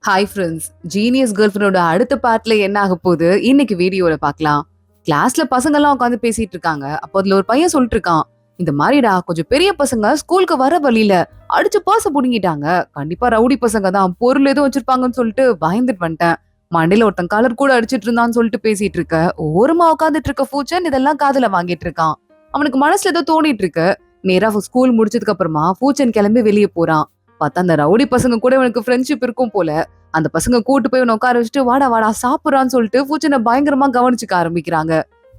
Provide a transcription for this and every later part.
Hi friends, genius girl ஃப்ரெண்டோட அடுத்த பார்ட்ல என்ன ஆக போகுது இன்னைக்கு வீடியோல பார்க்கலாம். கிளாஸ்ல பசங்க எல்லாம் உட்காந்து பேசிட்டு இருக்காங்க. அப்போ அதுல ஒரு பையன் சொல்லிட்டு இருக்கான், இந்த மாதிரிடா கொஞ்சம் பெரிய பசங்க ஸ்கூலுக்கு வர வழியில அடிச்சு பர்ஸ புடுங்கிட்டாங்க. கண்டிப்பா ரவுடி பசங்க தான், பொருள் எதுவும் வச்சிருப்பாங்கன்னு சொல்லிட்டு பயந்துட்டு வந்துட்டேன். மண்டையில ஒருத்தன் கலர் கூட அடிச்சிட்டு இருந்தான்னு சொல்லிட்டு பேசிட்டு இருக்க ஓரமா உட்காந்துட்டு இருக்க பூச்சன் இதெல்லாம் காதுல வாங்கிட்டு இருக்கான். அவனுக்கு மனசுல ஏதோ தோணிட்டு இருக்கு. நேரா ஸ்கூல் முடிச்சதுக்கு அப்புறமா பூச்சன் கிளம்பி வெளியே போறான். பார்த்தா அந்த ரவுடி பசங்க கூட இவனுக்கு ஃப்ரெண்ட்ஷிப் இருக்கும் போல. அந்த பசங்க கூட்டு போய் இவனை உட்கார வச்சுட்டு வாடா வாடா சாப்பிடுறான்னு சொல்லிட்டு பூச்சனை பயங்கரமா கவனிச்சுக்க ஆரம்பிக்கிறாங்க.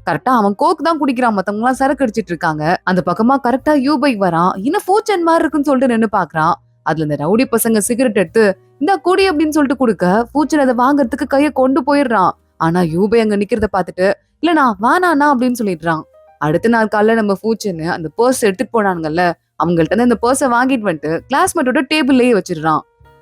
கரெக்டா அவன் கோக் தான் குடிக்கிறான், மத்தவங்க எல்லாம் சரக்கு அடிச்சிட்டு இருக்காங்க. அந்த பக்கமா கரெக்டா யூபை வரான். இன்னும் பூச்சன் மாதிரி இருக்குன்னு சொல்லிட்டு நின்னு பாக்குறான். அதுல இந்த ரவுடி பசங்க சிகரெட் எடுத்து இந்த குடி அப்படின்னு சொல்லிட்டு கொடுக்க பூச்சன் அதை வாங்குறதுக்கு கைய கொண்டு போயிடுறான். ஆனா யூபை அங்க நிக்கிறத பாத்துட்டு இல்லனா வேணாண்ணா அப்படின்னு சொல்லிடுறான். அடுத்த நாள் காலைல நம்ம பூச்சன்னு அந்த பர்ஸ் எடுத்துட்டு போனானுங்கல்ல, அவங்கள்ட்ட இருந்து அந்த பர்ஸை வாங்கிட்டு வந்துட்டு கிளாஸ்மேட்டோட டேபிள்லயே வச்சிடுறான்.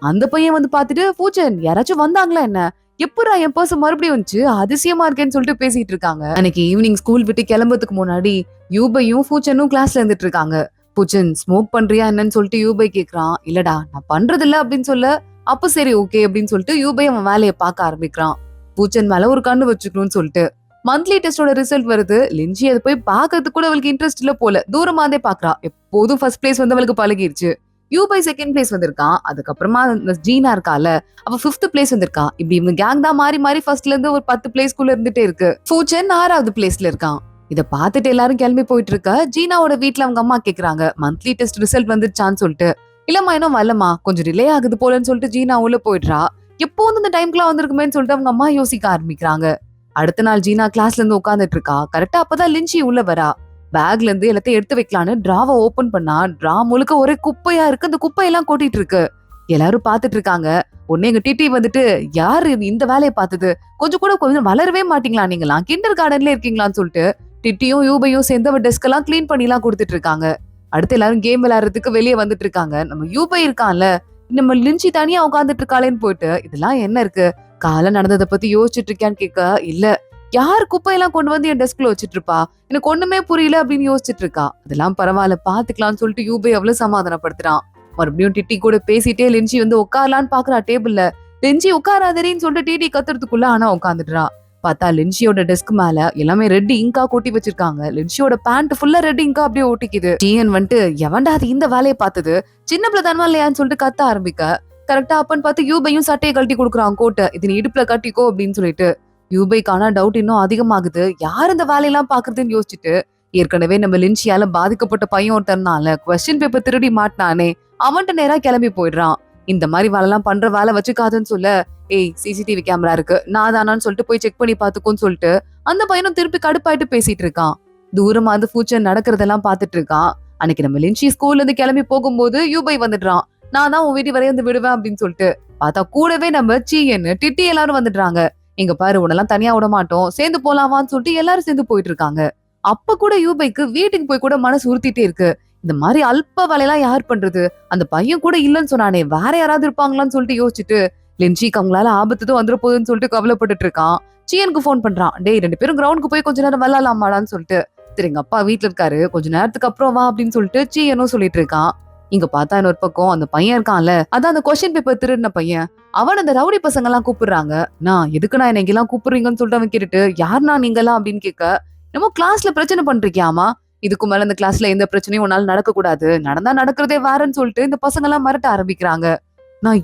அந்த பையன் வந்து பாத்துட்டு பூச்சன் யாராச்சும் வந்தாங்களா என்ன, எப்படா என் பர்ஸ் மறுபடியும் வந்துச்சு, அதிசயமா இருக்கேன்னு சொல்லிட்டு பேசிட்டு இருக்காங்க. அன்னைக்கு ஈவினிங் ஸ்கூல் விட்டு கிளம்புறதுக்கு முன்னாடி யூபையும் பூச்சனும் கிளாஸ்ல இருந்துட்டு இருக்காங்க. பூச்சன் ஸ்மோக் பண்றியா என்னன்னு சொல்லிட்டு யூபை கேக்குறான். இல்லடா நான் பண்றது இல்ல அப்படின்னு சொல்ல, அப்ப சரி ஓகே அப்படின்னு சொல்லிட்டு யூபை அவன் வேலையை பார்க்க ஆரம்பிக்கிறான். பூச்சன் மேல ஒரு கண்ணு வச்சுக்கணும்னு சொல்லிட்டு மந்த்லி டெஸ்டோட ரிசல்ட் வருது. லிஞ்சி அதை போய் பாக்குறதுக்கு கூட அவளுக்கு இன்ட்ரெஸ்ட் இல்ல போல, தூரமாதே பாக்குறா. எப்போதும் ஃபர்ஸ்ட் பிளேஸ் வந்து அவளுக்கு பழகிருச்சு. யூபை செகண்ட் பிளேஸ் வந்திருக்கான். அதுக்கப்புறமா ஜீனா இருக்கால, அவ 5th பிளேஸ் வந்திருக்கா. இப்படி இவங்க கேங் தான் மாறி மாறி ஃபர்ஸ்ட்ல இருந்து ஒரு 10 பிளேஸ்க்குள்ள இருந்துட்டே இருக்கு. பூச்சன் 6வது பிளேஸ்ல இருக்கான். இத பாத்துட்டு எல்லாரும் கிளம்பி போயிட்டு இருக்க ஜீனாவோட வீட்டுல அவங்க அம்மா கேக்குறாங்க, மந்த்லி டெஸ்ட் ரிசல்ட் வந்துருச்சான்னு சொல்லிட்டு. இல்லம்மா இன்னும் வரலமா, கொஞ்சம் டிலே ஆகுது போலன்னு சொல்லிட்டு ஜீனா உள்ள போயிடுறா. எப்போ வந்து இந்த டைம்க்குலாம் வந்திருக்குமேன்னு சொல்லிட்டு அவங்க அம்மா யோசிக்க ஆரம்பிக்கிறாங்க. அடுத்த நாள் ஜீனா கிளாஸ்ல இருந்து உட்காந்துட்டு இருக்கா. கரெக்டா அப்பதான் லிஞ்சி உள்ள வரா. பேக்ல இருந்து எல்லாத்தையும் எடுத்து வைக்கலான்னு டிராவை ஓபன் பண்ணா, டிரா முழுக்க ஒரே குப்பையா இருக்கு. அந்த குப்பையெல்லாம் கொட்டிட்டு இருக்கு. எல்லாரும் பாத்துட்டு இருக்காங்க. உடனே எங்க டிடி வந்துட்டு, யாரு இந்த வேலையை பார்த்தது, கொஞ்சம் வளரவே மாட்டீங்களா நீங்களாம், கிண்டர் கார்டன்ல இருக்கீங்களான்னு சொல்லிட்டு டிட்டியும் யூபையும் சேர்ந்து அவ டெஸ்க் எல்லாம் கிளீன் பண்ணி எல்லாம் கொடுத்துட்டு இருக்காங்க. அடுத்து எல்லாரும் கேம் விளையாடுறதுக்கு வெளியே வந்துட்டு இருக்காங்க. நம்ம யூபை இருக்கான்ல, நம்ம லிஞ்சி தனியா உட்காந்துட்டு இருக்காளேன்னு போயிட்டு இதெல்லாம் என்ன இருக்கு, காலை நடந்ததை பத்தி யோசிச்சுட்டு இருக்கியான்னு கேட்க, இல்ல யார் குப்பையெல்லாம் கொண்டு வந்து என் டெஸ்க்ல வச்சிட்டு இருப்பா, எனக்கு ஒண்ணுமே புரியல அப்படின்னு யோசிச்சுட்டு இருக்கா. அதெல்லாம் பரவாயில்ல பாத்துக்கலாம்னு சொல்லிட்டு யூபை அவ்வளவு சமாதானப்படுத்துறான். மறுபடியும் டிட்டி கூட பேசிட்டே லிஞ்சி வந்து உட்காரலான்னு பாக்குறா டேபிள்ல. லிஞ்சி உட்காராதேன்னு சொல்லிட்டு டிடி கத்துறதுக்குள்ள ஆனா உட்காந்துடுறா. பார்த்தா லிஞ்சியோட டெஸ்க் மேல எல்லாமே ரெட் இங்கா கொட்டி வச்சிருக்காங்க. லிஞ்சியோட பேண்ட் ஃபுல்லா ரெட் இங்கா அப்படியே ஒட்டிக்குது. டிஎன் வந்துட்டு எவன்டா அது இந்த வேலையை பார்த்தது, சின்ன பிள்ளை தானமா இல்லையான்னு சொல்லிட்டு கத்த ஆரம்பிக்க, கரெக்டா அப்பன்னு பார்த்து யூபையும் சட்டையை கழட்டி கொடுக்குறான் கோட்டை. இது நீ இடுப்புல கட்டிக்கோ அப்படின்னு சொல்லிட்டு. யூபைக்கான டவுட் இன்னும் அதிகமாகுது. யார் இந்த வேலையெல்லாம் பாக்குறதுன்னு யோசிச்சுட்டு, ஏற்கனவே நம்ம லின்சியால பாதிக்கப்பட்ட பையன் ஒருத்தர்னால கொஸ்டின் பேப்பர் திருடி மாட்டினானே, அவன்கிட்ட நேரா கிளம்பி போயிடுறான். இந்த மாதிரி வேலைலாம் பண்ற வேலை வச்சுக்காதுன்னு சொல்ல, ஏய் சிசிடிவி கேமரா இருக்கு நான் தானான்னு சொல்லிட்டு போய் செக் பண்ணி பாத்துக்கோன்னு சொல்லிட்டு அந்த பையனும் திருப்பி கடுப்பாயிட்டு பேசிட்டு இருக்கான். தூரமா வந்து ஃபியூச்சர் நடக்கிறதெல்லாம் பாத்துட்டு இருக்கான். அன்னைக்கு நம்ம லின்சி ஸ்கூல்ல இருந்து கிளம்பி போகும்போது யூபை வந்துடுறான். நான் தான் உன் வீட்டு வரைய வந்து விடுவேன் அப்படின்னு சொல்லிட்டு. பார்த்தா கூடவே நம்ம சீன்னு டிட்டி எல்லாரும் வந்துடுறாங்க. இங்க பாரு உன்னெல்லாம் தனியா விட மாட்டோம், சேர்ந்து போலாமான்னு சொல்லிட்டு எல்லாரும் சேர்ந்து போயிட்டு இருக்காங்க. அப்ப கூட யூபைக்கு வீட்டுக்கு போய் கூட மனசு உறுத்திட்டே இருக்கு. இந்த மாதிரி அல்ப வேலையெல்லாம் யார் பண்றது, அந்த பையன் கூட இல்லன்னு சொன்னானே, வேற யாராவது இருப்பாங்களான்னு சொல்லிட்டு யோசிச்சுட்டு லின்சிக்கு அவங்களால ஆபத்துதான் வந்துட போகுதுன்னு சொல்லிட்டு கவலைப்பட்டுட்டு இருக்கான். சீனுக்கு போன் பண்றான், டேய் 2 பேரும் கிரவுண்டுக்கு போய் கொஞ்ச நேரம் விளையாடலாமாடான்னு சொல்லிட்டு. சரி எங்க அப்பா வீட்டுல இருக்காரு, கொஞ்ச நேரத்துக்கு அப்புறம் வா அப்படின்னு சொல்லிட்டு சீனும் சொல்லிட்டு இருக்கான். இங்க பார்த்தா இன்னொரு பக்கம் அந்த பையன் இருக்கான்ல, அதான் அந்த கொஸ்டின் பேப்பர் திருடின பையன், அவன் அந்த ரவுடி பசங்க எல்லாம் கூப்பிடுறாங்க. நான் எதுக்கு நான் என்ன எல்லாம் கூப்பிடுறீங்கன்னு சொல்லிட்டு அவன் கேட்டுட்டு, யாருனா நீங்க எல்லாம் அப்படின்னு கேட்க, நம்ம கிளாஸ்ல பிரச்சனை பண்றியாமா, இதுக்கு மேல இந்த கிளாஸ்ல எந்த பிரச்சனையும் உன்னால நடக்க கூடாது, நடந்தா நடக்கிறதே வேறன்னு சொல்லிட்டு இந்த பசங்க எல்லாம் மிரட்ட ஆரம்பிக்கிறாங்க. நான்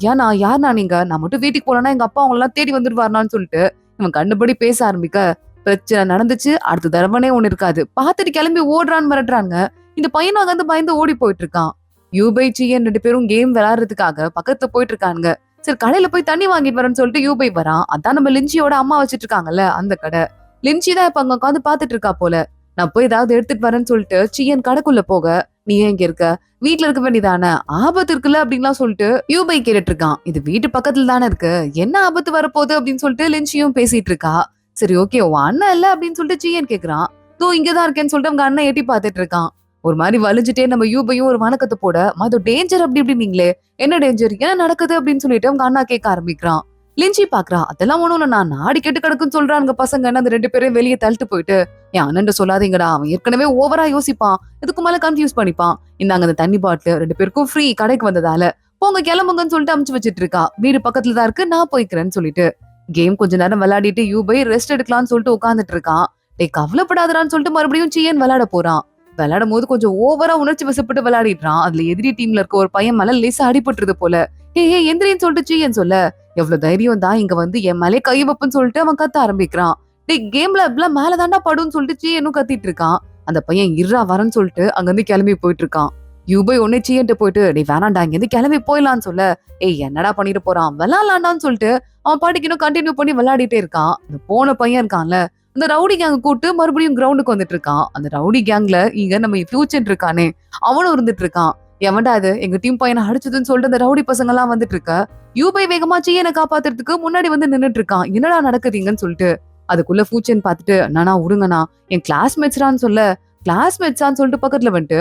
யாருனா நீங்க, நான் மட்டும் வீட்டுக்கு போனா எங்க அப்பா அவங்க எல்லாம் தேடி வந்துருவாருனான்னு சொல்லிட்டு இவன் கண்டுபடி பேச ஆரம்பிக்க, பிரச்சனை நடந்துச்சு, அடுத்த தடவனே ஒண்ணு இருக்காது, பாத்துட்டு கிளம்பி ஓடுறான்னு மிரட்டுறாங்க. இந்த பையன் அங்க வந்து பயந்து ஓடி போயிட்டு இருக்கான். யூபை சீயன் 2 பேரும் கேம் விளையாடுறதுக்காக பக்கத்துல போயிட்டு இருக்காங்க. சரி கடையில போய் தண்ணி வாங்கிட்டு வரேன்னு சொல்லிட்டு யூபை வரான். அதான் நம்ம லின்சியோட அம்மா வச்சிட்டு இருக்காங்கல்ல அந்த கடை. லின்சி தான் இப்ப அங்க உட்காந்து பாத்துட்டு இருக்கா போல. நான் போய் ஏதாவது எடுத்துட்டு வரேன்னு சொல்லிட்டு சீயன் கடைக்குள்ள போக, நீ எங்க இருக்க, வீட்டுல இருக்க வேண்டியதானே, ஆபத்து இருக்குல்ல அப்படின்லாம் சொல்லிட்டு யூபை கேட்டுட்டு இருக்கான். இது வீட்டு பக்கத்துல தானே இருக்கு, என்ன ஆபத்து வரப்போகுது அப்படின்னு சொல்லிட்டு லின்சியும் பேசிட்டு இருக்கா. சரி ஓகே உன் அண்ணன் இல்ல அப்படின்னு சொல்லிட்டு சீயன் கேக்குறான். தோ இங்கதான் இருக்கேன்னு சொல்லிட்டு அவங்க அண்ணன் எட்டி பாத்துட்டு இருக்கான். ஒரு மாதிரி வலிஞ்சுட்டே நம்ம யூபையும் ஒரு வணக்கத்தை போட, அது டேஞ்சர் அப்படி இப்படின்னீங்களே, என்ன டேஞ்சர், என்ன நடக்குது அப்படின்னு சொல்லிட்டு அவங்க அண்ணா கேட்க ஆரம்பிக்கிறான். லிஞ்சி பாக்குறா, அதெல்லாம் ஒண்ணும் இல்ல, நான் நாடி கேட்டு கிடக்குன்னு சொல்றாங்க பசங்க. அந்த 2 பேரும் வெளியே தள்ளிட்டு போயிட்டு, என் அண்ணன் சொல்லாதீங்கடா, அவன் ஏற்கனவே ஓவரா யோசிப்பான், இதுக்கு மேல கன்ஃபியூஸ் பண்ணிப்பான், இந்தாங்க அந்த தண்ணி பாட்டில் 2 பேருக்கும் ஃப்ரீ கடைக்கு வந்ததால போங்க கிளம்புங்கன்னு சொல்லிட்டு அமுச்சு வச்சிட்டு இருக்கா. வீடு பக்கத்துல தான் இருக்கு, நான் போய்க்கிறேன்னு சொல்லிட்டு. கேம் கொஞ்ச நேரம் விளையாடிட்டு யூபை ரெஸ்ட் எடுக்கலாம்னு சொல்லிட்டு உட்காந்துட்டு இருக்கான். டேய் கவலைப்படாதடான்னு சொல்லிட்டு மறுபடியும் சியன் விளையாட போறான். விளையாடும் போது கொஞ்சம் ஓவரா உணர்ச்சி வசப்பட்டு விளையாடிடுறான். அதுல எதிரி டீம்ல இருக்க ஒரு பையன் மேல லேசா அடிபட்டுருது போல. ஏ எந்திரின்னு சொல்லிட்டு சியன் சொல்ல, எவ்வளவு தைரியம் தான் இங்க வந்து என் மேலே கை வைப்புன்னு சொல்லிட்டு அவன் கத்த ஆரம்பிக்கிறான். டேய் கேம்ல இப்பெல்லாம் மேல தாண்டா படுன்னு சொல்லிட்டு சியனும் கத்திட்டு இருக்கான். அந்த பையன் இருறா வரன்னு சொல்லிட்டு அங்க இருந்து கிளம்பி போயிட்டு இருக்கான். யூபை உடனே சியன்ட்டு போயிட்டு நீ வேணாண்டா இங்க இருந்து கிளம்பி போயிடலான்னு சொல்ல, ஏய் என்னடா பண்ணிட்டு போறான் விளையாடலாண்டான்னு சொல்லிட்டு அவன் பாட்டுக்கு இன்னும் கண்டினியூ பண்ணி விளையாடிட்டே இருக்கான். அந்த போன பையன் இருக்கான்ல, அந்த ரவுடி கேங்க கூட்டு மறுபடியும் கிரவுண்டுக்கு வந்துட்டு இருக்கான். அந்த ரவுடி கேங்ல இங்க நம்ம ஃபியூச்சர் இருக்கானே அவனும் இருந்துட்டு இருக்கான். எவன்டா அது எங்க டீம் பையனை அடிச்சதுன்னு சொல்லிட்டு அந்த ரவுடி பசங்க எல்லாம் வந்துட்டு இருக்க. யூபை வேகமா சியனை காப்பாத்துறதுக்கு முன்னாடி வந்து நின்னுட்டு இருக்கான். என்னடா நடக்குதுங்கன்னு சொல்லிட்டு அதுக்குள்ள ஃபியூச்சர் பாத்துட்டு நானா உருங்கண்ணா என் கிளாஸ்மேட்ஸ்டான்னு சொல்ல, கிளாஸ்மேட்ஸான்னு சொல்லிட்டு பக்கத்துல வந்துட்டு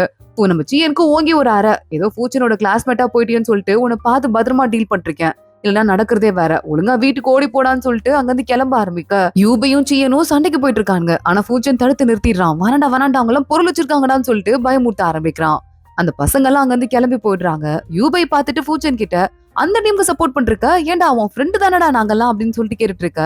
நம்ம சியனுக்கு ஓங்கி ஒரு அரை ஏதோ ஃபியூச்சரோட கிளாஸ்மேட்டா போயிட்டேன்னு சொல்லிட்டு உன்னை பார்த்து பத்திரமா டீல் பண்ணிருக்கேன், இல்லன்னா நடக்கிறதே வேற, ஒழுங்கா வீட்டுக்கு ஓடி போடான்னு சொல்லிட்டு அங்கிருந்து கிளம்ப ஆரம்பிக்க யூபையும் சியனும் சண்டைக்கு போயிட்டு இருக்காங்க. ஆனா ஃபியூச்சர் தடுத்து நிறுத்திடுறான். வராண்டா அவங்க எல்லாம் பொருள் வச்சிருக்காங்கடான்னு சொல்லிட்டு பயமுறுத்த ஆரம்பிக்கிறான். அந்த பசங்க எல்லாம் அங்கிருந்து கிளம்பி போயிடுறாங்க. யூபை பார்த்துட்டு ஃபியூச்சர் கிட்ட அந்த டீமுக்கு சப்போர்ட் பண்றக்க, ஏன்டா அவன் ஃப்ரெண்டு தானடா நாங்கெல்லாம் அப்படின்னு சொல்லிட்டு கேட்டுட்டு இருக்க.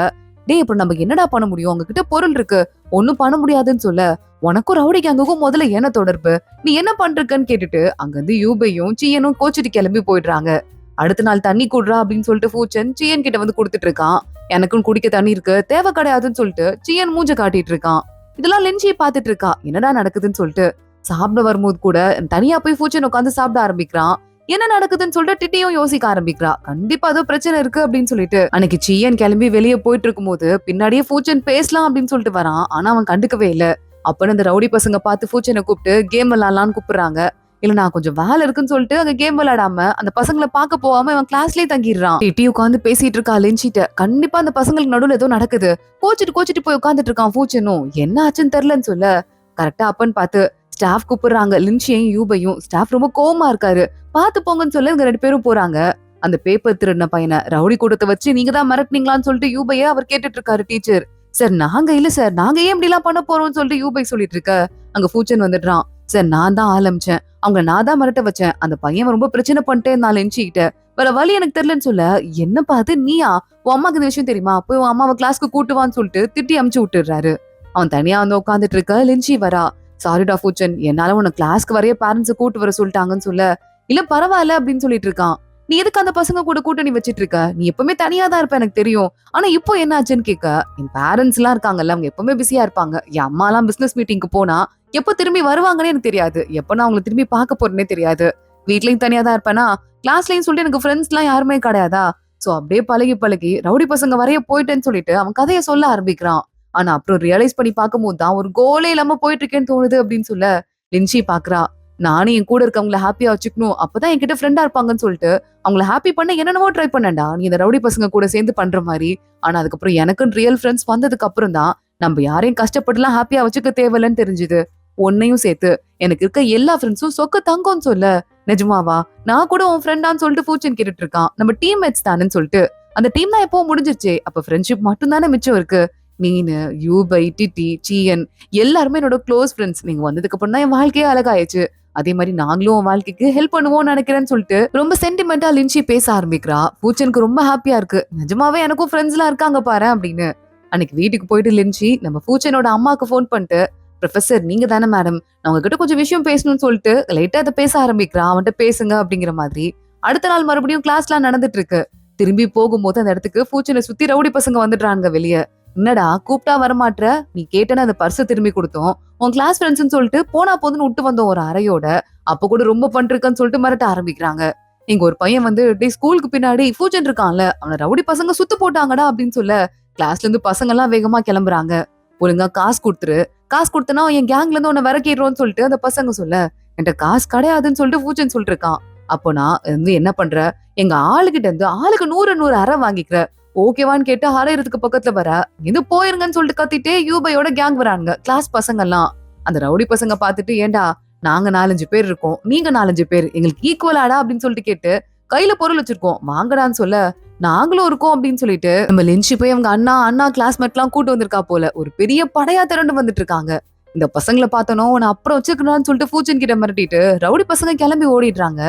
டேய் இப்ப நம்ம என்னடா பண்ண முடியும், அவங்க கிட்ட பொருள் இருக்கு, ஒன்னும் பண்ண முடியாதுன்னு சொல்ல, உனக்கும் ரவுடி கேங்குக்கும் முதல்ல என்ன தொடர்பு, நீ என்ன பண்றன்னு கேட்டுட்டு அங்கிருந்து யூபையும் சியனும் கோச்சிட்டு கிளம்பி போயிடுறாங்க. அடுத்த நாள் தண்ணி குடுறா அப்படின்னு சொல்லிட்டு ஃபியூச்சர் சியன் கிட்ட வந்து கொடுத்துட்டு இருக்கான். எனக்கும் குடிக்க தண்ணி இருக்கு, தேவை கிடையாதுன்னு சொல்லிட்டு சியன் மூஞ்ச காட்டிட்டு இருக்கான். இதெல்லாம் லென்சியை பாத்துட்டு இருக்கா, என்னடா நடக்குதுன்னு சொல்லிட்டு. சாப்பிட வரும்போது கூட தனியா போய் ஃபியூச்சர் உட்காந்து சாப்பிட ஆரம்பிக்கிறான். என்ன நடக்குதுன்னு சொல்லிட்டு டிட்டியும் யோசிக்க ஆரம்பிக்கிறா. கண்டிப்பா ஏதோ பிரச்சனை இருக்கு அப்படின்னு சொல்லிட்டு. அன்னைக்கு சியன் கிளம்பி வெளியே போயிட்டு இருக்கும் போது பின்னாடியே ஃபியூச்சர் பேசலாம் அப்படின்னு சொல்லிட்டு வரான். ஆனா அவன் கண்டுக்கவே இல்ல. அப்பன்னு அந்த ரவுடி பசங்க பார்த்து ஃபியூச்சரை கூப்பிட்டு கேம் விளையாடலான்னு கூப்பிடுறாங்க. இல்ல நான் கொஞ்சம் வேலை இருக்குன்னு சொல்லிட்டு அங்க கேம் விளையாடாம அந்த பசங்களை பார்க்க போகாம இவன் கிளாஸ்லயே தங்கிடுறான். டிட்டி உட்காந்து பேசிட்டு இருக்கா லென்சிட்ட. கண்டிப்பா அந்த பசங்களுக்கு நடுவுல ஏதோ நடக்குது. கோச்சிட்டு போய் உட்காந்துட்டு இருக்கான் ஃபியூச்சரும். என்ன ஆச்சுன்னு தெரியலன்னு சொல்ல, கரெக்டா அப்பன்னு பார்த்து ஸ்டாஃப் கூப்பிடுறாங்க. லின்சியையும் யூபையும். ஸ்டாஃப் ரொம்ப கோவமா இருக்காரு. பாத்து போங்கன்னு சொல்லி இவங்க 2 பேரும் போறாங்க. அந்த பேப்பர் திருடின பையனை ரவுடி கூட்டத்தை வச்சு நீங்க தான் மிரட்டினீங்களான்னு சொல்லிட்டு யூபைய அவர் கேட்டுட்டு இருக்காரு டீச்சர். சார் நாங்க இல்ல சார், நாங்க ஏன் இப்படி எல்லாம் பண்ண போறோம்னு சொல்லிட்டு யூபை சொல்லிட்டு இருக்க. அங்க ஃபியூச்சர் வந்துடுறான். சார் நான் தான் ஆரம்பிச்சேன், அவங்க நான் தான் மிரட்ட வச்சேன், அந்த பையன் ரொம்ப பிரச்சனை பண்ணிட்டேன் நான் லென்சிக்கிட்ட, வேற வழி எனக்கு தெரியலன்னு சொல்ல, என்ன பார்த்து நீயா உன் அம்மாக்கு இந்த விஷயம் தெரியுமா, போய் உன் அம்மாவை கிளாஸ்க்கு கூட்டுவான்னு சொல்லிட்டு திட்டி அமுச்சு விட்டுறாரு. அவன் தனியா வந்து உட்காந்துட்டு இருக்க. லென்சி வரா. சாரிடா ஃபியூச்சர், என்னால உன்னை கிளாஸ்க்கு வரைய பேரண்ட்ஸ் கூட்டு வர சொல்லிட்டாங்கன்னு சொல்ல, இல்ல பரவாயில்ல அப்படின்னு சொல்லிட்டு இருக்கான். நீ எதுக்கு அந்த பசங்க கூட கூட்டணி வச்சிட்டு இருக்க, நீ எப்பவுமே தனியா தான் இருப்ப எனக்கு தெரியும், ஆனா இப்போ என்ன ஆச்சுன்னு கேட்க, என் பேரண்ட்ஸ் எல்லாம் இருக்காங்கல்ல அவங்க எப்பவுமே பிஸியா இருப்பாங்க, என் அம்மா எல்லாம் பிசினஸ் மீட்டிங்க்கு போனா எப்ப திரும்பி வருவாங்கன்னு எனக்கு தெரியாது, எப்ப நான் அவங்களை திரும்பி பார்க்க போறேன்னே தெரியாது, வீட்லயும் தனியா தான் இருப்பேனா, கிளாஸ்லயும் சொல்லிட்டு எனக்கு ஃப்ரெண்ட்ஸ் எல்லாம் யாருமே கிடையாதா, சோ அப்படியே பழகி ரவுடி பசங்க வரைய போயிட்டேன்னு சொல்லிட்டு அவன் கதையை சொல்ல ஆரம்பிக்கிறான். ஆனா அப்புறம் ரியலைஸ் பண்ணி பார்க்கும்போது தான் ஒரு கோலே இல்லாம போயிட்டு இருக்கேன்னு தோணுது அப்படின்னு சொல்ல, லின்சி பாக்குறா. நானும் என் கூட இருக்கவங்களை ஹாப்பியா வச்சுக்கணும், அப்பதான் என்கிட்ட ஃப்ரெண்டா இருப்பாங்கன்னு சொல்லிட்டு அவங்கள ஹாப்பி பண்ண என்னென்னவோ ட்ரை பண்ணேன்டா, நீ இந்த ரவுடி பசங்க கூட சேர்ந்து பண்ற மாதிரி. ஆனா அதுக்கப்புறம் எனக்குன்னு ரியல் ஃப்ரெண்ட்ஸ் வந்ததுக்கு அப்புறம் தான் நம்ம யாரையும் கஷ்டப்பட்டுலாம் ஹாப்பியா வச்சுக்க தேவையில்லன்னு தெரிஞ்சுது. உன்னையும் சேர்த்து எனக்கு இருக்க எல்லா ஃப்ரெண்ட்ஸும் சொக்க தங்கம்னு சொல்ல, நிஜமாவா, நான் கூட உன் ஃப்ரெண்டான்னு சொல்லிட்டு ஃபியூச்சர் கேட்டுட்டு இருக்கான். நம்ம டீம்மேட்ஸ் தானேன்னு சொல்லிட்டு, அந்த டீம் தான் எப்போ முடிஞ்சிருச்சே, அப்ப ஃப்ரெண்ட்ஷிப் மட்டும் தானே மிச்சம் இருக்கு. நீனு, யூபை, டிட்டி, சியன் எல்லாருமே என்னோட க்ளோஸ் ஃப்ரெண்ட்ஸ். நீங்க வந்ததுக்கு அப்புறம் தான் என் வாழ்க்கையே அழகாயிடுச்சு. அதே மாதிரி நாங்களும் உன் வாழ்க்கைக்கு ஹெல்ப் பண்ணுவோம்னு நினைக்கிறேன்னு சொல்லிட்டு ரொம்ப சென்டிமெண்டா லின்சி பேச ஆரம்பிக்கிறா. பூச்சனுக்கு ரொம்ப ஹாப்பியா இருக்கு. நிஜமாவே எனக்கும் ஃப்ரெண்ட்ஸ் எல்லாம் இருக்காங்க பாரு அப்படின்னு. அன்னைக்கு வீட்டுக்கு போயிட்டு லின்சி நம்ம பூச்சனோட அம்மாக்கு போன் பண்ணிட்டு, ப்ரொஃபசர் நீங்க தானே மேடம், நான் உங்ககிட்ட கொஞ்சம் விஷயம் பேசணும்னு சொல்லிட்டு லைட்டா அதை பேச ஆரம்பிக்கிறான். அவன்கிட்ட பேசுங்க அப்படிங்கிற மாதிரி. அடுத்த நாள் மறுபடியும் கிளாஸ்லாம் நடந்துட்டு இருக்கு. திரும்பி போகும்போது அந்த இடத்துக்கு பூச்சனை சுத்தி ரவுடி பசங்க வந்துடுறாங்க வெளியே. என்னடா கூப்பிட்டா வரமாட்ற, நீ கேட்டன அந்த பர்ஸை திரும்பி கொடுத்தோம், உன் கிளாஸ் ஃப்ரெண்ட்ஸ்னு சொல்லிட்டு போனா போதுன்னு விட்டு வந்தோம் ஒரு அறையோட, அப்ப கூட ரொம்ப பண்றேன்னு சொல்லிட்டு மிரட்ட ஆரம்பிக்கிறாங்க. இங்க ஒரு பையன் வந்து டே ஸ்கூலுக்கு பின்னாடி பூஜன் இருக்கான்ல, அவனை ரவுடி பசங்க சுத்து போட்டாங்கடா அப்படின்னு சொல்ல, கிளாஸ்ல இருந்து பசங்க எல்லாம் வேகமா கிளம்புறாங்க. ஒழுங்கா காசு கொடுத்துரு, காசு கொடுத்தனா என் கேங்ல இருந்து உன்னை விரக்கிடுறோம்னு சொல்லிட்டு அந்த பசங்க சொல்ல, என்கிட்ட காசு கிடையாதுன்னு சொல்லிட்டு பூஜன் சொல்லிட்டு இருக்கான். அப்போ நான் வந்து என்ன பண்ற, எங்க ஆளுகிட்ட இருந்து ஆளுக்கு 100 அறை வாங்கிக்கிற, ஓகேவான்னு கேட்டு அரையறதுக்கு பக்கத்துல வர, இது போயிருங்கன்னு சொல்லிட்டு கத்திட்டே யூபையோட கேங் வராங்க கிளாஸ் பசங்க எல்லாம். அந்த ரவுடி பசங்க பாத்துட்டு, ஏண்டா நாங்க 4-5 பேர் இருக்கோம், நீங்க 4-5 பேர், எங்களுக்கு ஈக்குவலாடா அப்படின்னு சொல்லிட்டு கேட்டு, கையில பொருள் வச்சிருக்கோம் வாங்கடான்னு சொல்ல, நாங்களும் இருக்கோம் அப்படின்னு சொல்லிட்டு நம்ம லின்சி போய் அவங்க அண்ணா கிளாஸ்மேட் எல்லாம் கூட்டு வந்திருக்கா போல, ஒரு பெரிய படையா திரண்டு வந்துட்டு இருக்காங்க. இந்த பசங்களை பார்த்தனோ உன்னை அப்புறம் வச்சுக்கணும்னு சொல்லிட்டு பூச்சன் கிட்ட மிரட்டிட்டு ரவுடி பசங்க கிளம்பி ஓடிடுறாங்க.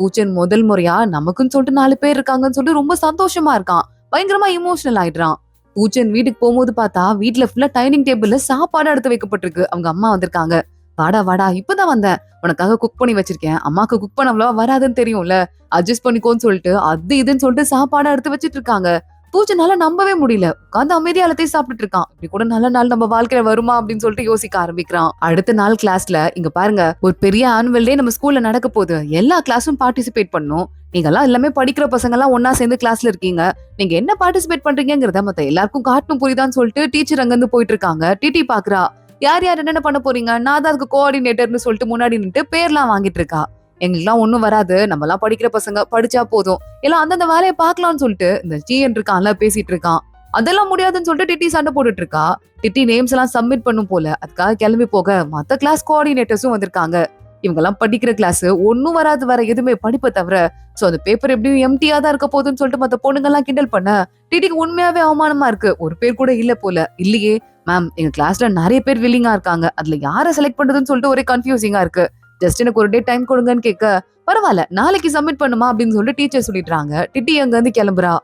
பூச்சன் முதல் முறையா நமக்குன்னு சொல்லிட்டு 4 பேர் இருக்காங்கன்னு சொல்லிட்டு ரொம்ப சந்தோஷமா இருக்கான். பயங்கரமா இமோஷனல் ஆயிடுறான். பூச்சன் வீட்டுக்கு போகும்போது பார்த்தா வீட்ல ஃபுல்லா டைனிங் டேபிள்ல சாப்பாடு எடுத்து வைக்கப்பட்டிருக்கு. அவங்க அம்மா வந்திருக்காங்க. வாடா வாடா இப்பதான் வந்தேன். உனக்காக குக் பண்ணி வச்சிருக்கேன். அம்மாக்கு குக் பண்ண அவ்வளவா வராதுன்னு தெரியும்ல. அட்ஜஸ்ட் பண்ணிக்கோன்னு சொல்லிட்டு அது இதுன்னு சொல்லிட்டு சாப்பாடு எடுத்து வச்சிட்டு இருக்காங்க. பூச்சனால நம்பவே முடியல. உட்கார்ந்து அமைதியா எல்லாத்தையும் சாப்பிட்டுட்டு இருக்கான். இப்படி கூட நல்ல நாள் நம்ம வாழ்க்கையில வருமா அப்படின்னு சொல்லிட்டு யோசிக்க ஆரம்பிக்கிறான். அடுத்த நாள் கிளாஸ்ல இங்க பாருங்க, ஒரு பெரிய ஆனுவல் டே நம்ம ஸ்கூல்ல நடக்க போகுது. எல்லா கிளாஸும் பார்ட்டிசிபேட் பண்ணும். நீங்க எல்லாம் எல்லாமே படிக்கிற பசங்க எல்லாம் ஒன்னா சேர்ந்து கிளாஸ்ல இருக்கீங்க. நீங்க என்ன பார்ட்டிசிபேட் பண்றீங்கிறத மத்த எல்லாருக்கும் காட்டணும் புரியுதான்னு சொல்லிட்டு டீச்சர் அங்க இருந்து போயிட்டு இருக்காங்க. டிடி பாக்குறா. யார் யார் என்னென்ன பண்ண போறீங்க, நான் தான் அதுக்கு கோஆர்டினேட்டர்னு சொல்லிட்டு முன்னாடி நின்று பேர்லாம் வாங்கிட்டு இருக்கா. எங்களுக்குலாம் ஒண்ணும் வராது, நம்ம எல்லாம் படிக்கிற பசங்க, படிச்சா போதும், எல்லாம் அந்தந்த வேலையை பாக்கலாம்னு சொல்லிட்டு இந்த ஜிஎன் இருக்கான்ல பேசிட்டு இருக்கான். அதெல்லாம் முடியாதுன்னு சொல்லிட்டு டிட்டி சண்டை போட்டுட்டு இருக்கா. டிட்டி நேம்ஸ் எல்லாம் சப்மிட் பண்ணும் போல, அதுக்காக கிளம்பி போக மத்த கிளாஸ் கோஆர்டினேட்டர்ஸும் வந்திருக்காங்க. இவங்க எல்லாம் படிக்கிற கிளாஸ், ஒன்னும் வராது வர எதுவுமே படிப்பை தவிர. சோ அந்த பேப்பர் எப்படியும் எம்டியா தான் இருக்க போகுதுன்னு சொல்லிட்டு மத்த பொண்ணுங்க எல்லாம் கிண்டல் பண்ண டிட்டிக்கு உண்மையாவே அவமானமா இருக்கு. ஒரு பேர் கூட இல்ல போல. இல்லையே மேம், எங்க கிளாஸ்ல நிறைய பேர் வில்லிங்கா இருக்காங்க, அதுல யாரை செலக்ட் பண்றதுன்னு சொல்லிட்டு ஒரே கன்ஃபியூசிங்கா இருக்கு. ஜஸ்ட் எனக்கு ஒரு டே டைம் கொடுங்கன்னு கேட்க, பரவாயில்ல நாளைக்கு சப்மிட் பண்ணுமா அப்படின்னு சொல்லிட்டு டீச்சர் சொல்லிடுறாங்க. டிட்டி அங்க இருந்து கிளம்புறா.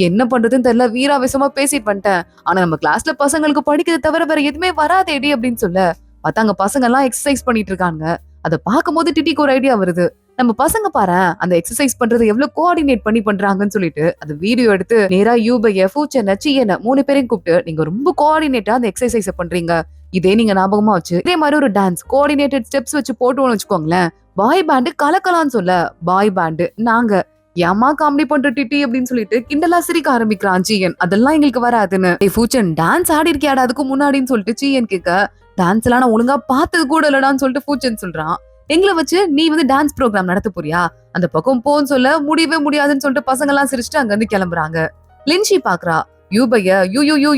என்ன பண்றதுன்னு தெரியல, வீராவேசமா பேசிட்டு வந்துட்டேன். ஆனா நம்ம கிளாஸ்ல பசங்களுக்கு படிக்கிறத தவிர வேற எதுவுமே வராதேடி அப்படின்னு சொல்ல பார்த்தா அங்க பசங்க எல்லாம் எக்ஸசைஸ் பண்ணிட்டு இருக்காங்க. அதை பார்க்கும் போது டிட்டிக்கு ஒரு ஐடியா வருது. நம்ம பசங்க பாரு அந்த எக்ஸசைஸ் பண்றது எவ்வளவு கோஆர்டினேட் பண்ணி பண்றாங்கன்னு சொல்லிட்டு அந்த வீடியோ எடுத்து நேரா யூபைய, ஃபூச்சனை, சீயனை 3 பேரையும் கூப்பிட்டு, நீங்க ரொம்ப கோஆர்டினேட்டா அந்த எக்ஸசைஸ் பண்றீங்க, இதே நீங்க ஞாபகமா வச்சு இதே மாதிரி ஒரு டான்ஸ் கோஆர்டினேட்டட் ஸ்டெப்ஸ் வச்சு போட்டோம்னு வச்சுக்கோங்களேன், பாய் பேண்டு கலக்கலான்னு சொல்ல, பாய் பேண்டு நாங்க ஏமா காமெடி பண்ற டிட்டி அப்படின்னு சொல்லிட்டு கிண்டலா சிரிக்க ஆரம்பிக்கிறான் சீயன். அதெல்லாம் எங்களுக்கு வராதுன்னு. ஃபூச்சன் டான்ஸ் ஆடி இருக்கியாடா அதுக்கு முன்னாடின்னு சொல்லிட்டு சீயன் கேட்க, டான்ஸ் எல்லாம் நான் ஒழுங்கா பார்த்தது கூட இல்லடான்னு சொல்லிட்டு ஃபூச்சன் சொல்றான். எங்களை வச்சு நீ வந்து டான்ஸ் ப்ரோக்ராம் நடத்த போறியா, அந்த பக்கம் போன்னு சொல்ல முடியவே முடியாதுன்னு சொல்லிட்டு பசங்க எல்லாம் சிரிச்சுட்டு அங்க இருந்து கிளம்புறாங்க. லின்ஷி பாக்குறா. யூபைய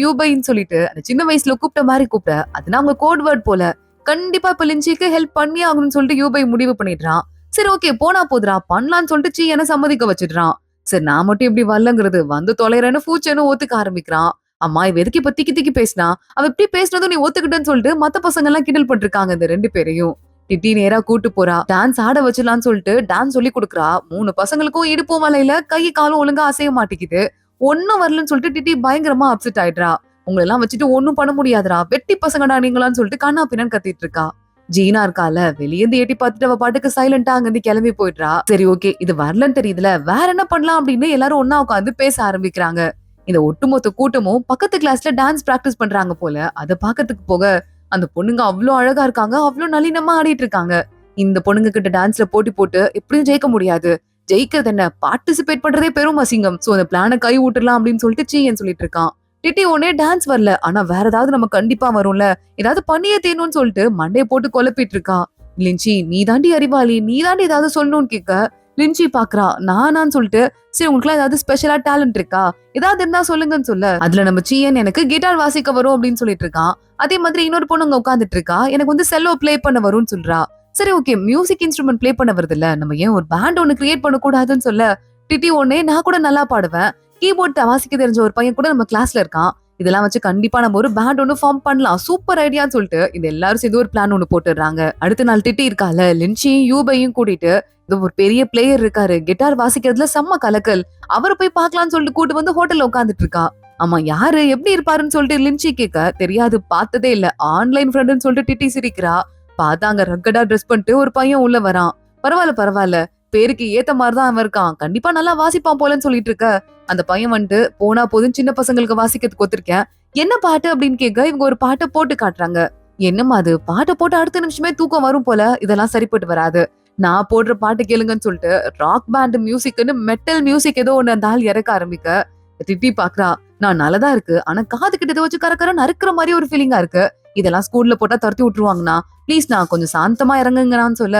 யூபைன்னு சொல்லிட்டு அந்த சின்ன வயசுல கூப்பிட்ட மாதிரி கூப்பிட்ட, அதுனா அவங்க கோட் வேர்ட் போல. கண்டிப்பா இப்ப லின்ஷிக்கு ஹெல்ப் பண்ணி ஆகணும்னு சொல்லிட்டு யூபை முடிவு பண்ணிடுறான். சரி ஓகே போனா போதுரா பண்ணலான்னு சொல்லிட்டு சீயனை சம்மதிக்க வச்சிடுறான். சரி நான் மட்டும் இப்படி வரலங்கிறது, வந்து தொலைறேன்னு ஃபூச்சனும் ஒத்துக்க ஆரம்பிக்கிறான். அம்மா இவ எதுக்கு இப்ப திக்கி திக்கி பேசினா, அவ இப்படி பேசினதும் நீ ஒத்துக்கிட்டேன்னு சொல்லிட்டு மத்த பசங்க எல்லாம் கிண்டல் பண்ணிருக்காங்க இந்த 2 பேரையும். டிட்டி நேரா கூட்டு போறா. டான்ஸ் ஆட வச்சிடலான்னு சொல்லிட்டு டான்ஸ் சொல்லி கொடுக்குறா. 3 பசங்களுக்கும் இடுப்பு வலையில கை காலும் ஒழுங்கா அசைய மாட்டேங்குது. ஒன்னும் வரலன்னு சொல்லிட்டு டிட்டி பயங்கரமா அப்செட் ஆயிடுறா. உங்களை எல்லாம் வச்சுட்டு ஒன்னும் பண்ண முடியாதுடா, வெட்டி பசங்கடா நீங்களான்னு சொல்லிட்டு கண்ணா பின்னான்னு கத்திட்டு இருக்கா. ஜீனா இருக்கால, வெளியேந்து எட்டி பார்த்துட்டு அவ பாட்டுக்கு சைலண்டா அங்கிருந்து கிளம்பி போயிடுறா. சரி ஓகே இது வரலன்னு தெரியுதுல, வேற என்ன பண்ணலாம் அப்படின்னு எல்லாரும் ஒன்னா உட்காந்து பேச ஆரம்பிக்கிறாங்க. இந்த ஒட்டுமொத்த கூட்டமும் பக்கத்து கிளாஸ்ல டான்ஸ் பிராக்டிஸ் பண்றாங்க போல. அதை பாக்கிறதுக்கு போக அந்த பொண்ணுங்க அவ்வளவு அழகா இருக்காங்க, அவ்வளவு நளினமா ஆடிட்டு இருக்காங்க. இந்த பொண்ணுங்க கிட்ட டான்ஸ்ல போட்டி போட்டு எப்படியும் ஜெயிக்க முடியாது. ஜெயிக்கிறது என்ன, பார்ட்டிசிபேட் பண்றதே பெரும் அசிங்கம். சோ அந்த பிளான கை விட்டுலாம் அப்படின்னு சொல்லிட்டு சீயன் சொல்லிட்டு இருக்கான். டிட்டி ஒன்னே டான்ஸ் வரல, ஆனா வேற ஏதாவது நம்ம கண்டிப்பா வரும்ல, ஏதாவது பண்ணியே தேணும்னு சொல்லிட்டு மண்டையை போட்டு குழப்பிட்டு இருக்கா. லின்ச்சி நீ தாண்டி அறிவாளி, நீ தாண்டி ஏதாவது சொல்லணும்னு கேட்க லின்ச்சி பாக்குறா. நானான்னு சொல்லிட்டு, சரி உங்களுக்கு ஏதாவது ஸ்பெஷலா டேலண்ட் இருக்கா, ஏதாவது இருந்தா சொல்லுங்கன்னு சொல்ல, அதுல நம்ம சீயன் எனக்கு கிட்டார் வாசிக்க வரும் அப்படின்னு சொல்லிட்டு இருக்கான். அதே மாதிரி இன்னொரு பொண்ணு அங்க உட்காந்துட்டு இருக்கா, எனக்கு வந்து செல்லோ பிளே பண்ண வரும்னு சொல்றா. சரி ஓகே மியூசிக் இன்ஸ்ட்ருமெண்ட் பிளே பண்ண வருது இல்ல, நம்ம ஏன் ஒரு பேண்ட் ஒண்ணு கிரியேட் பண்ண கூடாதுன்னு சொல்ல, டிட்டி ஒன்னே நான் கூட நல்லா பாடுவேன், கீபோர்ட் வாசிக்க தெரிஞ்ச ஒரு பையன் கூட நம்ம கிளாஸ்ல இருக்கான், இதெல்லாம் வச்சு கண்டிப்பா நம்ம ஒரு பேண்ட் ஒண்ணு ஃபார்ம் பண்ணலாம், சூப்பர் ஐடியான்னு சொல்லிட்டு இந்த எல்லாரும் சேர்ந்து ஒரு பிளான் ஒண்ணு போட்டுடுறாங்க. அடுத்த நாள் டிட்டி இருக்கால, லின்ச்சியும் யூபையும் கூட்டிட்டு இது ஒரு பெரிய பிளேயர் இருக்காரு, கிட்டார் வாசிக்கிறதுல செம்ம கலக்கல், அவரை போய் பாக்கலாம்னு சொல்லிட்டு கூட்டு வந்து ஹோட்டல்ல உட்காந்துட்டு இருக்கா. ஆமா யாரு எப்படி இருப்பாருன்னு சொல்லிட்டு லின்ச்சி கேட்க, தெரியாது பார்த்ததே இல்ல, ஆன்லைன் ஃப்ரெண்டுன்னு சொல்லிட்டு டிட்டி சிரிக்கிறா. பார்த்தா அங்க ரக்கடா ட்ரெஸ் பண்ணிட்டு ஒரு பையன் உள்ள வரான். பரவாயில்ல பரவாயில்ல, பேருக்கு ஏத்த மாதிரிதான் அவன் இருக்கான், கண்டிப்பா நல்லா வாசிப்பான் போலன்னு சொல்லிட்டு இருக்க. அந்த பையன் வந்துட்டு போனா போதும் சின்ன பசங்களுக்கு வாசிக்கிறதுக்கு ஒத்துருக்கேன், என்ன பாட்டு அப்படின்னு கேட்க இவங்க ஒரு பாட்டை போட்டு காட்டுறாங்க. என்னமா அது, பாட்டை போட்டு அடுத்த நிமிஷமே தூக்கம் வரும் போல, இதெல்லாம் சரிப்பட்டு வராது, நான் போடுற பாட்டு கேளுங்கன்னு சொல்லிட்டு ராக் பேண்ட் மியூசிக்னு மெட்டல் மியூசிக் ஏதோ ஒண்ணு அந்த ஆள் இறக்க ஆரம்பிக்க திட்டி பாக்குறா. நான் நல்லதா இருக்கு, ஆனா காது கிட்ட வச்சு கரக்கர நறுக்கிற மாதிரி ஒரு ஃபீலிங்கா இருக்கு, இதெல்லாம் ஸ்கூல்ல போட்டா துரத்தி விட்டுருவாங்கண்ணா, ப்ளீஸ் நான் கொஞ்சம் சாந்தமா இறங்குங்கன்னு சொல்ல,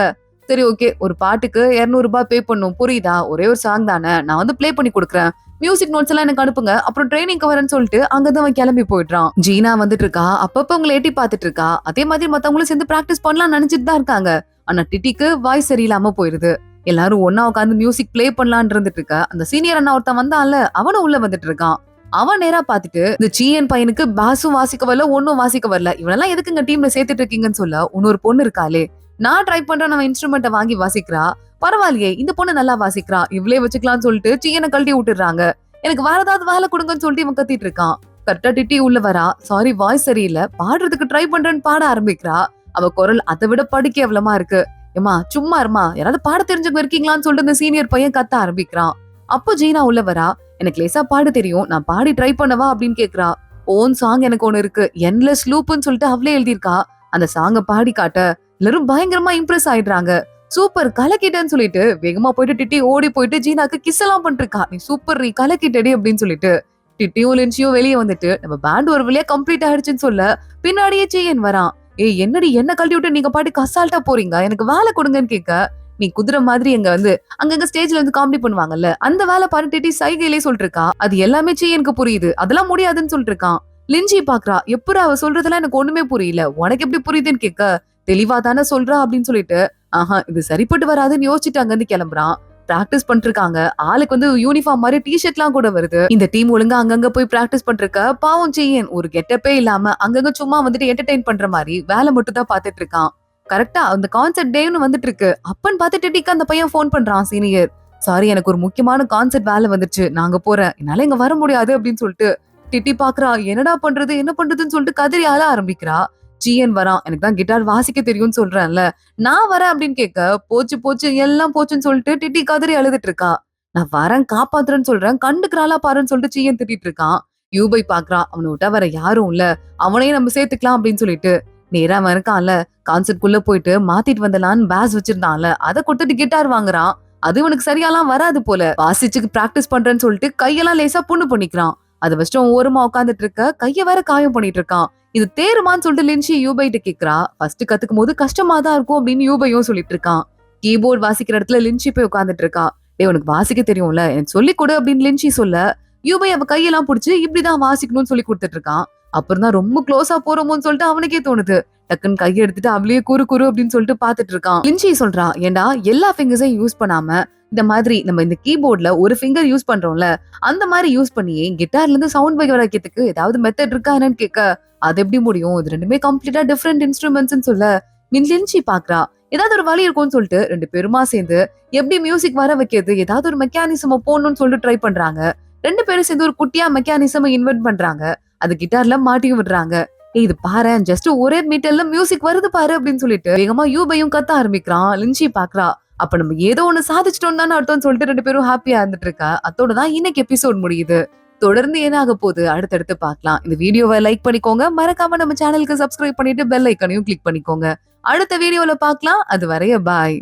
சரி ஓகே ஒரு பாட்டுக்கு 200 ரூபாய் பே பண்ணும் புரியுதா, ஒரே ஒரு சாங் தானே, நான் வந்து பிளே பண்ணி கொடுக்குறேன், மியூசிக் நோட்ஸ் எல்லாம் எனக்கு அனுப்புங்க, அப்புறம் ட்ரைனிங்க்கு வரேன்னு சொல்லிட்டு அங்கதான் அவன் கிளம்பி போயிடுறான். ஜீனா வந்துட்டு இருக்கா, அப்பப்ப உங்களை எட்டி பாத்துட்டு இருக்கா. அதே மாதிரி மத்தவங்களும் சேர்ந்து பிராக்டிஸ் பண்ணலாம் நினைச்சிட்டு தான் இருக்காங்க. ஆனா டிட்டிக்கு வாய்ஸ் சரியில்லாம போயிருது. எல்லாரும் ஒன்னா உட்காந்து மியூசிக் பிளே பண்ணலான் இருந்துட்டு இருக்க. அந்த சீனியர் அண்ணா ஒருத்தன் வந்தான்ல, அவனும் உள்ள வந்துட்டு இருக்கான். அவன் நேரா பாத்துட்டு இந்த சீயன் பையனுக்கு பாஸும் வாசிக்க வரல, ஒன்னும் வாசிக்க வரல, இவனெல்லாம் எதுக்கு இங்க டீம்ல சேர்த்துட்டு இருக்கீங்கன்னு சொல்ல, இன்னொரு பொண்ணு இருக்காளே, நான் ட்ரை பண்றேன் அவன் இன்ஸ்ட்ருமெண்ட்டை வாங்கி வாசிக்கிறா. பரவாயில்லையே இந்த பொண்ணு நல்லா வாசிக்கிறா, இவளே வச்சுக்கலாம்னு சொல்லிட்டு சீயனை கழட்டி விட்டுறாங்க. எனக்கு வேற ஏதாவது வேலை கொடுங்கன்னு சொல்லிட்டு இவன் கத்திட்டு இருக்கான். கரெக்டா டிட்டி உள்ள வரா. சாரி வாய்ஸ் சரியில்லை, பாடுறதுக்கு ட்ரை பண்றேன்னு பாட ஆரம்பிக்கிறா. அவ குரல் அதை விட படிக்க எவ்வளமா இருக்கு. ஏமா சும்மா இருமா, யாராவது பாட தெரிஞ்சவங்க இருக்கீங்களான்னு சொல்லிட்டு இந்த சீனியர் பையன் கத்த ஆரம்பிக்கிறான். அப்போ ஜீனா உள்ள வரா. எனக்கு லேசா பாட தெரியும், நான் பாடி ட்ரை பண்ணவா அப்படின்னு கேக்குறா. ஓன் சாங் எனக்கு ஒண்ணு இருக்கு, என்லெஸ் லூப்னு சொல்லிட்டு அவளே எழுதியிருக்கா. அந்த சாங்க பாடி காட்ட எல்லாரும் பயங்கரமா இம்ப்ரெஸ் ஆயிடுறாங்க. சூப்பர் கலக்கிட்டேன்னு சொல்லிட்டு வேகமா போயிட்டு டிட்டி ஓடி போயிட்டு ஜீனாக்கு கிஸ் எல்லாம் பண்ணிருக்கா. நீ சூப்பர் நீ கலக்கிட்டடி அப்படின்னு சொல்லிட்டு டிட்டியும் லின்சியும் வெளியே வந்துட்டு நம்ம பேண்ட் ஒரு வழியா கம்ப்ளீட் ஆயிடுச்சுன்னு சொல்ல பின்னாடியே சீயன் வரான். ஏய் என்னடி என்ன கழட்டி விட்டு நீங்க பாட்டுக்கு அசால்ட்டா போறீங்க, எனக்கு வேலை கொடுங்கன்னு கேட்க, நீ குதிரை மாதிரி எங்க அங்கங்க ஸ்டேஜ்ல காமெடி பண்ணுவாங்கல்ல அந்த வேலை பாரு டிட்டி சைகையிலே சொல்லிட்டு இருக்கா. அது எல்லாமே சீயனுக்கு புரியுது, அதெல்லாம் முடியாதுன்னு சொல்லிட்டு இருக்கான். லிஞ்சி பாக்குறா. எப்படி அவ சொல்றதெல்லாம் எனக்கு ஒண்ணுமே புரியல, உனக்கு எப்படி புரியுதுன்னு கேட்க, தெளிவா தானே சொல்றா அப்படின்னு சொல்லிட்டு ஆஹா இது சரிப்பட்டு வராதுன்னு யோசிச்சுட்டு அங்கிருந்து கிளம்புறான். பிராக்டிஸ் பண்ணிருக்காங்க. ஆளுக்கு யூனிஃபார்ம் மாதிரி டிஷர்ட் எல்லாம் கூட வருது. இந்த டீம் ஒழுங்கா அங்கங்க போய் பிராக்டிஸ் பண்றக்க பாவம் செய்யன் ஒரு கெட்டப்பே இல்லாம அங்கங்க சும்மா என்டர்டைன் பண்ற மாதிரி வேலை மட்டும் தான் பாத்துட்டு இருக்கான். கரெக்டா அந்த கான்சர்ட் டேன்னு வந்துட்டு இருக்கு. அப்பன்னு பாத்துட்டு டிட்டிக்கு அந்த பையன் போன் பண்றான். சீனியர் சாரி எனக்கு ஒரு முக்கியமான கான்சர்ட் வேலை வந்துருச்சு, நாங்க போறேன், என்னால இங்க வர முடியாது அப்படின்னு சொல்லிட்டு டிட்டி பாக்குறா. என்னடா பண்றது என்ன பண்றதுன்னு சொல்லிட்டு கதறி ஆள ஆரம்பிக்கிறா. ஜிஎன் வரான். எனக்கு தான் கிட்டார் வாசிக்க தெரியும்னு சொல்றேன்ல, நான் வரேன் அப்படின்னு கேட்க, போச்சு போச்சு எல்லாம் போச்சுன்னு சொல்லிட்டு டிட்டி கதறி அழுதுட்டு இருக்கா. நான் வரேன் காப்பாத்துறேன்னு சொல்றேன், கண்டுக்கிறாளா பாருன்னு சொல்லிட்டு ஜிஎன் திட்டிட்டு இருக்கான். யூபை பாக்குறான். அவனை விட்டா வேற யாரும் இல்ல, அவனையும் நம்ம சேர்த்துக்கலாம் அப்படின்னு சொல்லிட்டு நேரா அவன் இருக்கான்ல கான்சர்ட்குள்ள போயிட்டு மாத்திட்டு வந்தலான்னு பேஸ் வச்சிருந்தான்ல அதை கொடுத்துட்டு கிட்டார் வாங்குறான். அது இவனுக்கு சரியாலாம் வராது போல. வாசிச்சுக்கு பிராக்டிஸ் பண்றேன்னு சொல்லிட்டு கையெல்லாம் லேசா புண்ணு பண்ணிக்கிறான். அதை வச்சுட்டு ஓரமா உட்காந்துட்டு இருக்க, கைய வேற காயம் பண்ணிட்டு இருக்கான். இது தேருமான்னு சொல்லிட்டு லின்சி யூபைட்ட கேக்குறா. ஃபர்ஸ்ட் கத்துக்கும் போது கஷ்டமா தான் இருக்கும் அப்படின்னு யூபையும் சொல்லிட்டு இருக்கான். கீபோர்ட் வாசிக்கிற இடத்துல லின்சி போய் உட்காந்துட்டு இருக்கா. டே உனக்கு வாசிக்க தெரியும்ல, எனக்கு சொல்லி கொடு அப்படின்னு லின்சி சொல்ல, யூபை அவ கையெல்லாம் புடிச்சு இப்படிதான் வாசிக்கணும்னு சொல்லி கொடுத்துட்டு இருக்கான். அப்புறம் தான் ரொம்ப க்ளோஸா போறோமோன்னு சொல்லிட்டு அவனுக்கே தோணுது. டக்குன்னு கையை எடுத்துட்டு அவளையே குறு குறு அப்படின்னு சொல்லிட்டு பாத்துட்டு இருக்கான். லின்சி சொல்றா, ஏண்டா எல்லா ஃபிங்கர்ஸையும் யூஸ் பண்ணாம இந்த மாதிரி நம்ம இந்த கீபோர்ட்ல ஒரு ஃபிங்கர் யூஸ் பண்றோம்ல அந்த மாதிரி யூஸ் பண்ணியே கிட்டார்ல இருந்து சவுண்ட் வைக்க வைக்கிறதுக்கு ஏதாவது மெத்தட் இருக்கா என்னன்னு கேட்க, அது எப்படி முடியும், இது ரெண்டுமே கம்ப்ளீட்டா டிஃபரெண்ட் இன்ஸ்ட்ருமெண்ட்ஸ் சொல்ல லின்சி பாக்குறா. ஏதாவது ஒரு வழி இருக்கும்னு சொல்லிட்டு ரெண்டு பேருமா சேர்ந்து எப்படி மியூசிக் வர வைக்கிறது, ஏதாவது ஒரு மெக்கானிசம் போடணும்னு சொல்லிட்டு ட்ரை பண்றாங்க. ரெண்டு பேரும் சேர்ந்து ஒரு குட்டியா மெக்கானிசம் இன்வென்ட் பண்றாங்க. அது கிட்டார்ல மாட்டியும் விடுறாங்க. இது பாரு ஜஸ்ட் ஒரே மீட்டர்ல மியூசிக் வருது பாரு அப்படின்னு சொல்லிட்டு வேகமா யூபையும் கத்த ஆரம்பிக்கிறான். லின்சி பாக்குறா. அப்ப நம்ம ஏதோ ஒண்ணு சாதிச்சிட்டோம் தானே அர்த்தம்னு சொல்லிட்டு ரெண்டு பேரும் ஹாப்பியா இருந்துட்டு இருக்கா. அதோடதான் இன்னைக்கு எபிசோட் முடியுது. தொடர்ந்து என்ன ஆக போகுது அடுத்தடுத்து பார்க்கலாம். இந்த வீடியோவை லைக் பண்ணிக்கோங்க, மறக்காம நம்ம சேனலுக்கு சப்ஸ்கிரைப் பண்ணிட்டு பெல் ஐக்கனையும் கிளிக் பண்ணிக்கோங்க. அடுத்த வீடியோல பார்க்கலாம். அது வரைய பாய்.